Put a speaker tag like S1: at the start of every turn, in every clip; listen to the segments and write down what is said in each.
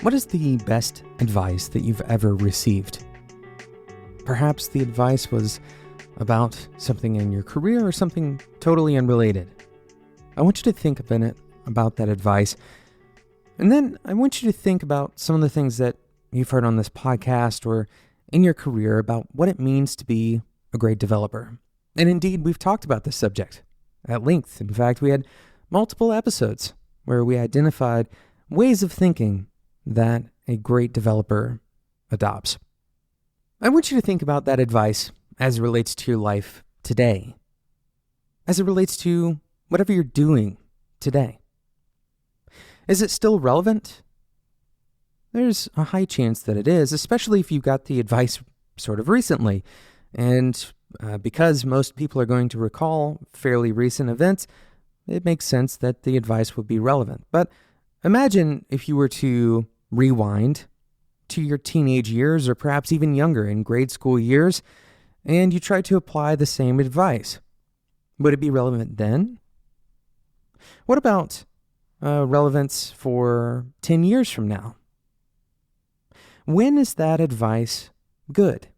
S1: What is the best advice that you've ever received? Perhaps the advice was about something in your career or something totally unrelated. I want you to think a minute about that advice, and then I want you to think about some of the things that you've heard on this podcast or in your career about what it means to be a great developer. And indeed, we've talked about this subject at length. In fact, we had multiple episodes where we identified ways of thinking that a great developer adopts. I want you to think about that advice as it relates to your life today, as it relates to whatever you're doing today. Is it still relevant? There's a high chance that it is, especially if you got the advice sort of recently. And because most people are going to recall fairly recent events, it makes sense that the advice would be relevant. But imagine if you were to rewind to your teenage years or perhaps even younger in grade school years, and you tried to apply the same advice. Would it be relevant then? What about relevance for 10 years from now? When is that advice good?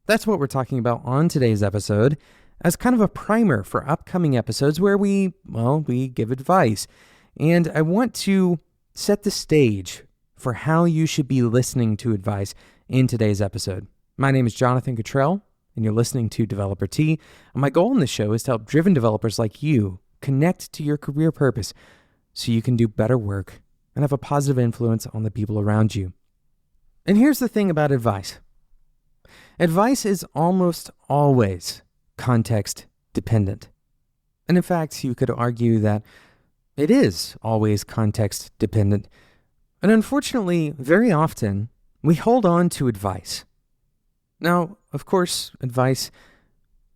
S1: That's what we're talking about on today's episode as kind of a primer for upcoming episodes where we give advice. And I want to set the stage for how you should be listening to advice in today's episode. My name is Jonathan Cottrell, and you're listening to Developer T. And my goal in this show is to help driven developers like you connect to your career purpose so you can do better work and have a positive influence on the people around you. And here's the thing about advice. Advice is almost always context dependent. And in fact, you could argue that it is always context dependent. And unfortunately, very often, we hold on to advice. Now, of course, advice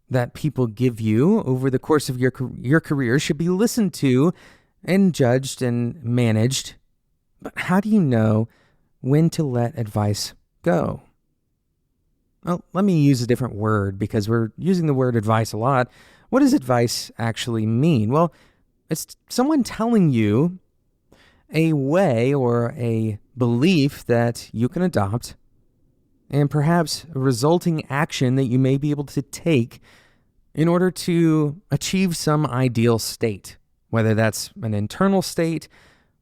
S1: that people give you over the course of your career should be listened to and judged and managed. But how do you know when to let advice go? Well, let me use a different word because we're using the word advice a lot. What does advice actually mean? Well, it's someone telling you a way or a belief that you can adopt and perhaps a resulting action that you may be able to take in order to achieve some ideal state, whether that's an internal state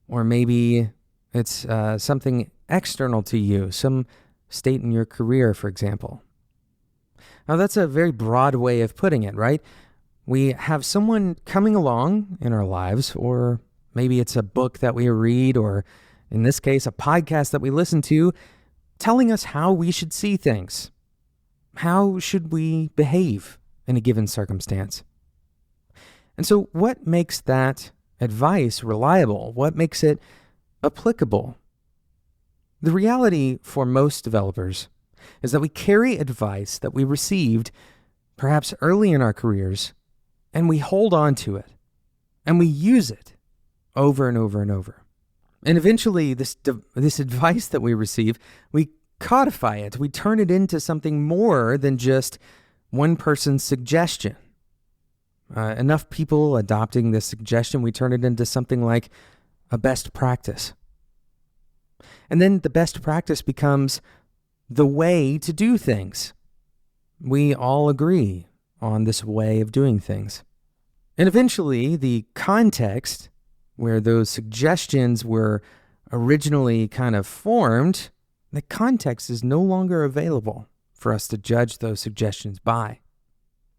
S1: or maybe it's something external to you, some state in your career, for example. Now, that's a very broad way of putting it, right? We have someone coming along in our lives, or maybe it's a book that we read, or in this case, a podcast that we listen to, telling us how we should see things. How should we behave in a given circumstance? And so what makes that advice reliable? What makes it applicable? The reality for most developers is that we carry advice that we received perhaps early in our careers, and we hold on to it, and we use it over and over and over. And eventually, this advice that we receive, we codify it. We turn it into something more than just one person's suggestion. Enough people adopting this suggestion, we turn it into something like a best practice. And then the best practice becomes the way to do things. We all agree on this way of doing things. And eventually, the context where those suggestions were originally kind of formed, the context is no longer available for us to judge those suggestions by.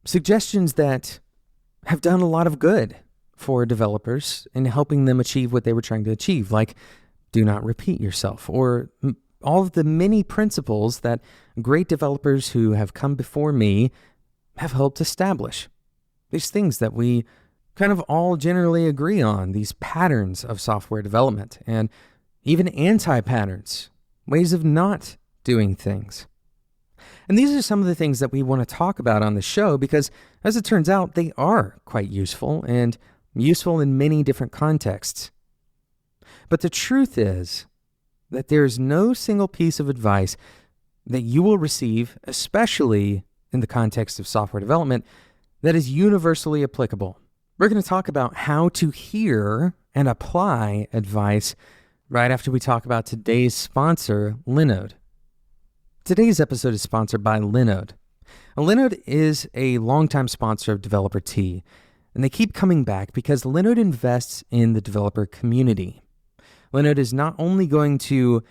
S1: Suggestions that have done a lot of good for developers in helping them achieve what they were trying to achieve, like do not repeat yourself, or all of the many principles that great developers who have come before me have helped establish. These things that we kind of all generally agree on, these patterns of software development, and even anti-patterns, ways of not doing things. And these are some of the things that we want to talk about on the show because, as it turns out, they are quite useful and useful in many different contexts. But the truth is that there is no single piece of advice that you will receive, especially in the context of software development, that is universally applicable We're going to talk about how to hear and apply advice right after we talk about today's sponsor, Linode. Today's episode is sponsored by Linode. Linode is a longtime sponsor of Developer Tea, and they keep coming back because Linode invests in the developer community. Linode is not only going to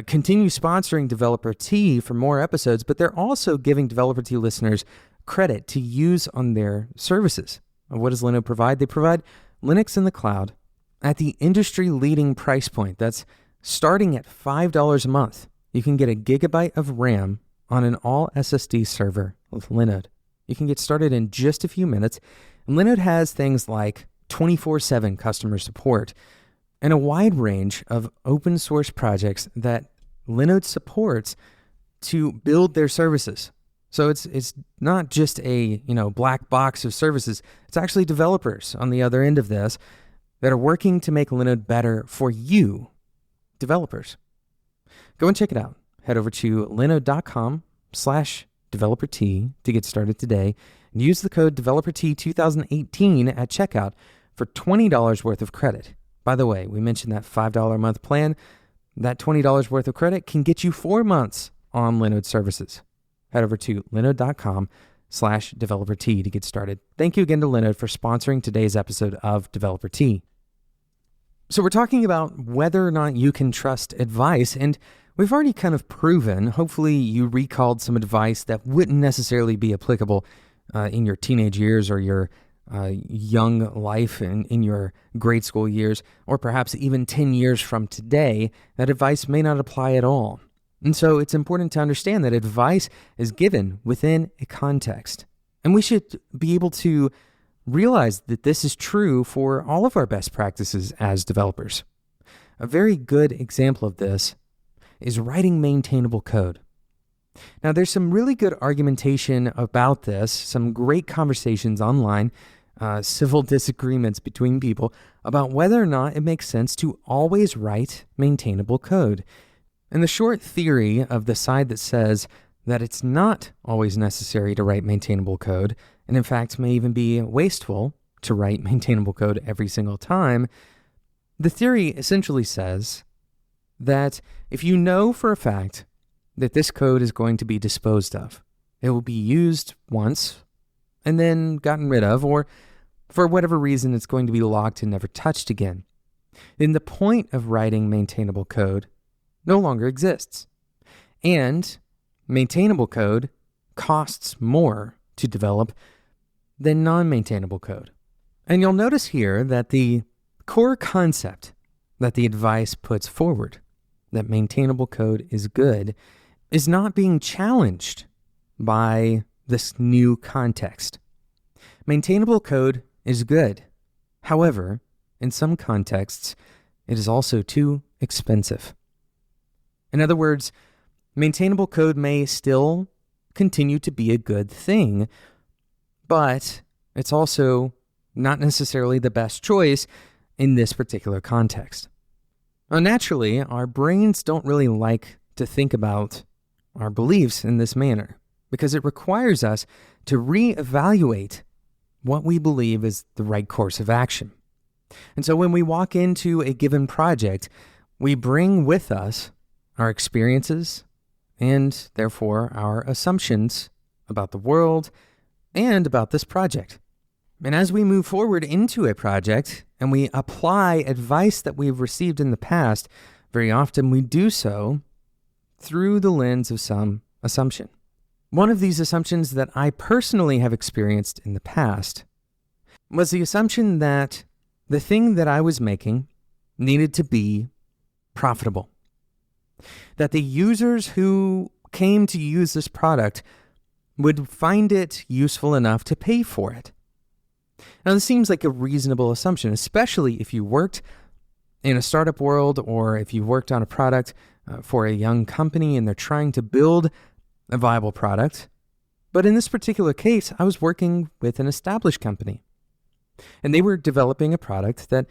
S1: continue sponsoring Developer Tea for more episodes, but they're also giving Developer Tea listeners credit to use on their services. What does Linode provide? They provide Linux in the cloud at the industry-leading price point. That's starting at $5 a month. You can get a gigabyte of RAM on an all-SSD server with Linode. You can get started in just a few minutes. And Linode has things like 24/7 customer support and a wide range of open-source projects that Linode supports to build their services. So it's not just a black box of services. It's actually developers on the other end of this that are working to make Linode better for you, developers. Go and check it out. Head over to linode.com/developerT to get started today and use the code DeveloperT2018 at checkout for $20 worth of credit. By the way, we mentioned that $5 a month plan. That $20 worth of credit can get you 4 months on Linode services. Head over to linode.com/developerT to get started. Thank you again to Linode for sponsoring today's episode of Developer Tea. So we're talking about whether or not you can trust advice, and we've already kind of proven, hopefully you recalled some advice that wouldn't necessarily be applicable in your teenage years or your young life in your grade school years, or perhaps even 10 years from today. That advice may not apply at all. And so it's important to understand that advice is given within a context. And we should be able to realize that this is true for all of our best practices as developers. A very good example of this is writing maintainable code. Now, there's some really good argumentation about this, some great conversations online, civil disagreements between people about whether or not it makes sense to always write maintainable code. And the short theory of the side that says that it's not always necessary to write maintainable code, and in fact may even be wasteful to write maintainable code every single time, the theory essentially says that if you know for a fact that this code is going to be disposed of, it will be used once and then gotten rid of, or for whatever reason it's going to be locked and never touched again, then the point of writing maintainable code no longer exists. And maintainable code costs more to develop than non-maintainable code. And you'll notice here that the core concept that the advice puts forward, that maintainable code is good, is not being challenged by this new context. Maintainable code is good. However, in some contexts, it is also too expensive. In other words, maintainable code may still continue to be a good thing, but it's also not necessarily the best choice in this particular context. Now, naturally, our brains don't really like to think about our beliefs in this manner because it requires us to reevaluate what we believe is the right course of action. And so when we walk into a given project, we bring with us our experiences and therefore our assumptions about the world and about this project. And as we move forward into a project and we apply advice that we've received in the past, very often we do so through the lens of some assumption. One of these assumptions that I personally have experienced in the past was the assumption that the thing that I was making needed to be profitable. That the users who came to use this product would find it useful enough to pay for it. Now, this seems like a reasonable assumption, especially if you worked in a startup world or if you worked on a product for a young company and they're trying to build a viable product. But in this particular case, I was working with an established company, and they were developing a product that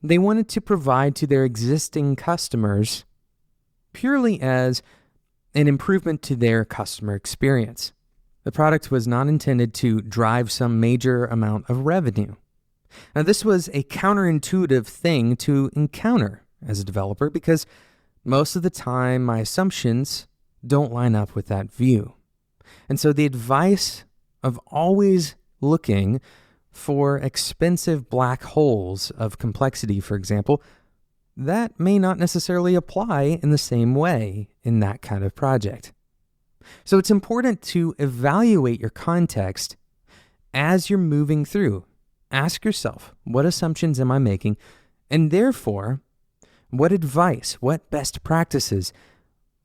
S1: they wanted to provide to their existing customers purely as an improvement to their customer experience. The product was not intended to drive some major amount of revenue. Now, this was a counterintuitive thing to encounter as a developer because most of the time my assumptions don't line up with that view. And so the advice of always looking for expensive black holes of complexity, for example, that may not necessarily apply in the same way in that kind of project. So it's important to evaluate your context as you're moving through. Ask yourself, what assumptions am I making? And therefore, what advice, what best practices,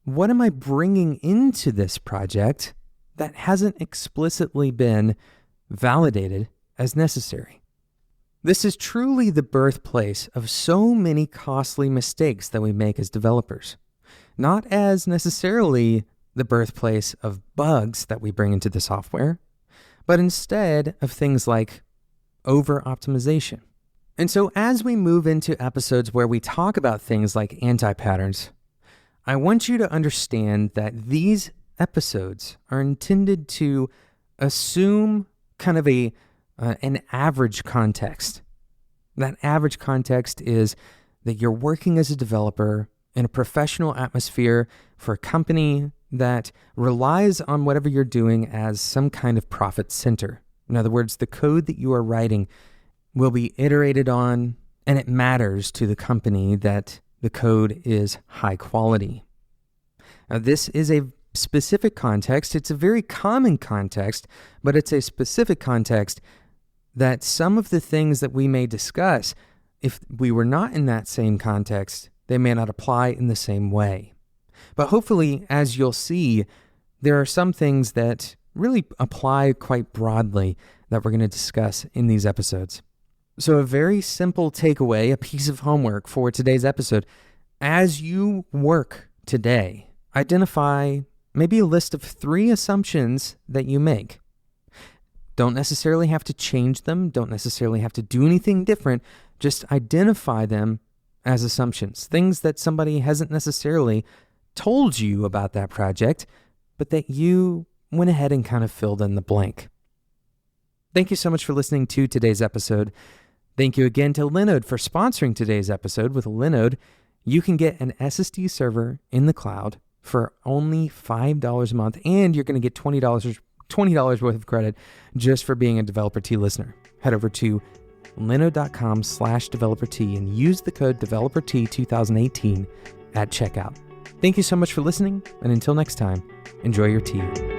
S1: what am I bringing into this project that hasn't explicitly been validated as necessary? This is truly the birthplace of so many costly mistakes that we make as developers, not as necessarily the birthplace of bugs that we bring into the software, but instead of things like over-optimization. And so as we move into episodes where we talk about things like anti-patterns, I want you to understand that these episodes are intended to assume kind of an average context. That average context is that you're working as a developer in a professional atmosphere for a company that relies on whatever you're doing as some kind of profit center. In other words, the code that you are writing will be iterated on, and it matters to the company that the code is high quality. Now, this is a specific context. It's a very common context, but it's a specific context that some of the things that we may discuss, if we were not in that same context, they may not apply in the same way. But hopefully, as you'll see, there are some things that really apply quite broadly that we're going to discuss in these episodes. So a very simple takeaway, a piece of homework for today's episode. As you work today, identify maybe a list of 3 assumptions that you make. Don't necessarily have to change them. Don't necessarily have to do anything different. Just identify them as assumptions, things that somebody hasn't necessarily told you about that project, but that you went ahead and kind of filled in the blank. Thank you so much for listening to today's episode. Thank you again to Linode for sponsoring today's episode. With Linode, you can get an SSD server in the cloud for only $5 a month, and you're going to get $20 worth of credit just for being a Developer Tea listener. Head over to linode.com/developertea and use the code DeveloperT2018 at checkout. Thank you so much for listening, and until next time, enjoy your tea.